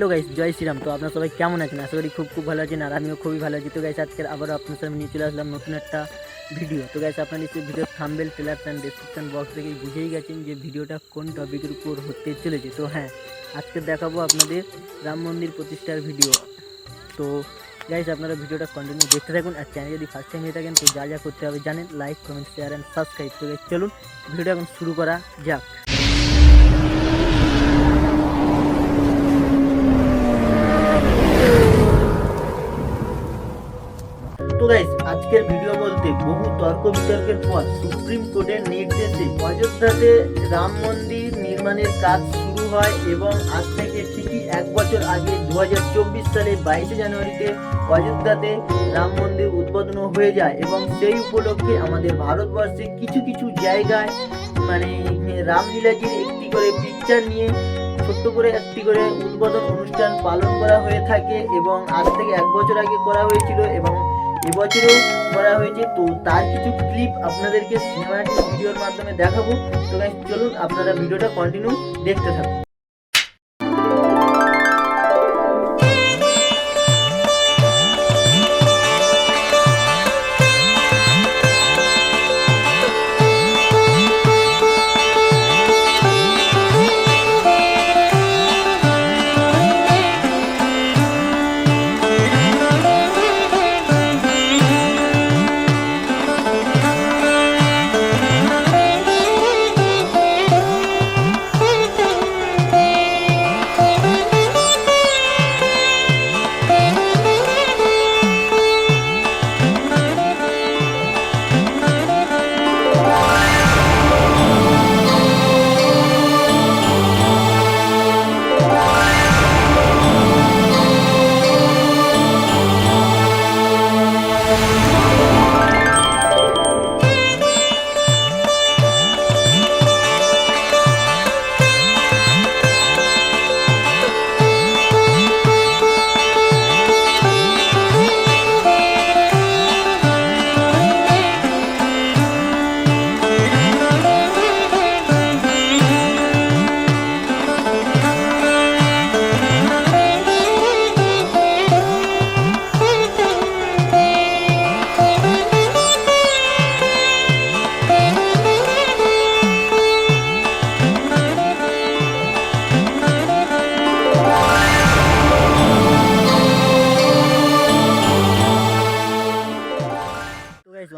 Hello guys, জয় শ্রীরাম। তো আপনারা সবাই কেমন আছেন? আশা করি খুব ভালো আছেন, আর আমিও খুবই ভালো আছি। তো গাইস, আজকের আবারও আপনার সামনে নিয়ে চলে আসলাম নতুন একটা ভিডিও। তো গাইস, আপনারা নিশ্চয়ই video thumbnail, trailer and description box থেকে বুঝেই গেছেন যে ভিডিওটা কোন টপিকের উপর হতে চলেছে। তো হ্যাঁ, আজকে দেখাবো আপনাদের রাম মন্দির প্রতিষ্ঠার ভিডিও। তো গাইস, আপনারা ভিডিওটা কন্টিনিউ দেখতে থাকুন, আর চ্যানেল যদি ফার্স্ট টাইম হয়ে থাকেন তো যা করতে হবে জানেন, like, comment, share and subscribe. তো গাইস, চলুন ভিডিওটা এখন শুরু করা যাক। তো গাইস, আজকের ভিডিও বলতে বহু তর্ক বিতর্কের পর সুপ্রিম কোর্টের নির্দেশে অযোধ্যাতে রাম মন্দির নির্মাণের কাজ শুরু হয় এবং আজ থেকে ঠিকই 1 বছর আগে 2024 সালে 22 জানুয়ারিতে অযোধ্যাতে রাম মন্দির উদ্বোধন হয়ে যায়। এবং সেই উপলক্ষে আমাদের ভারতবর্ষে কিছু জায়গায় মানে রামলীলাজির একটি করে পিকচার নিয়ে ছোট্ট করে একটি করে উদ্বোধন অনুষ্ঠান পালন করা হয়ে থাকে, এবং আজ থেকে 1 বছর আগে করা হয়েছিল এবং এবছরেও করা হয়েছে। তো তার কিছু ক্লিপ আপনাদেরকে সিনেমাটিক ভিডিওর মাধ্যমে দেখাবো। তো গাইস, চলুন আপনারা ভিডিওটা কন্টিনিউ দেখতে থাকুন।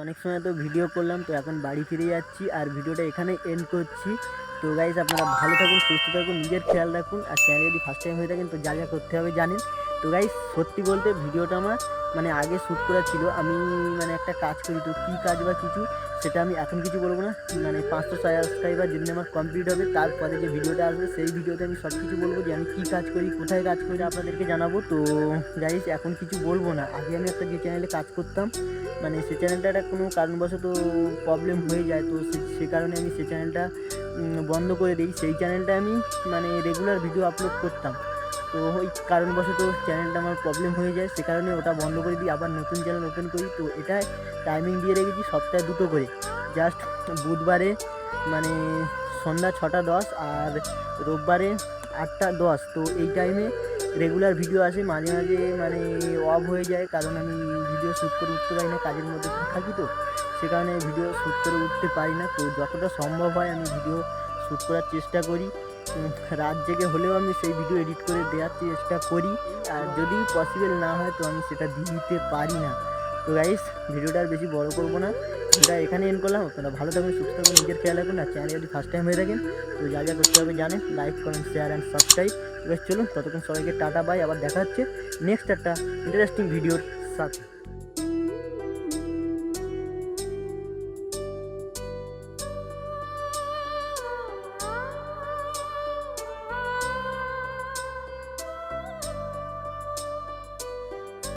অনেক সময় তো ভিডিও করলাম, তো এখন বাড়ি ফিরে যাচ্ছি আর ভিডিওটা এখানে এন্ড করছি। তো গাইস, আপনারা ভালো থাকুন, সুস্থ থাকুন, নিজের খেয়াল রাখুন, আর চ্যানেল যদি ফার্স্ট টাইম হয়ে থাকেন তো যা করতে হবে জানেন। তো গাইস, সত্যি বলতে ভিডিওটা আমার আগে শ্যুট করা ছিল। আমি একটা কাজ করি, তো কী কাজ বা কিছু সেটা আমি এখন কিছু বলবো না। 500 সাবস্ক্রাইবার যেদিন আমার কমপ্লিট হবে তারপরে যে ভিডিওটা আসবে সেই ভিডিওতে আমি সব কিছু বলবো, যে আমি কী কাজ করি, কোথায় কাজ করি, আপনাদেরকে জানাবো। তো গাইস, এখন কিছু বলবো না। আগে আমি একটা যে চ্যানেলে কাজ করতাম, সে চ্যানেলটা কোনো কারণবশত প্রবলেম হয়ে যায়, তো সে কারণে আমি সে চ্যানেলটা বন্ধ করে দিই। সেই চ্যানেলটা আমি রেগুলার ভিডিও আপলোড করতাম, তো ওই কারণবশত চ্যানেলটা আমার প্রবলেম হয়ে যায়, সে কারণে ওটা বন্ধ করে দিই, আবার নতুন চ্যানেল ওপেন করি। তো এটা টাইমিং দিয়ে রেখেছি সপ্তাহে 2টো করে, জাস্ট বুধবারে সন্ধ্যা 6টা 10 আর রোববারে 8টা 10। তো এই টাইমে রেগুলার ভিডিও আসে। মাঝে অফ হয়ে যায়, কারণ আমি ভিডিও শ্যুট করে উঠতে পারি না, কাজের মধ্যে থাকি, তো সে কারণে ভিডিও শ্যুট করে উঠতে পারি না। তো যতটা সম্ভব হয় আমি ভিডিও শ্যুট করার চেষ্টা করি, রাত জেগে হলেও আমি সেই ভিডিও এডিট করে দেওয়ার চেষ্টা করি, আর যদি পসিবল না হয় তো আমি সেটা দিতে পারি না। তো গাইস, ভিডিওটা আর বেশি বড় করবো না, এটা এখানে এন্ড করলাম। আপনারা ভালো থাকুন, সুস্থ থাকুন, নিজের খেয়াল রাখুন, আর চ্যানেল যদি ফার্স্ট টাইম হয়ে থাকেন তো যা করতে হবে জানেন, like, comment, share and subscribe. এবার চলুন, ততক্ষণ সবাইকে টাটা বাই, আবার দেখা হচ্ছে নেক্সট একটা ইন্টারেস্টিং ভিডিওর সাথে।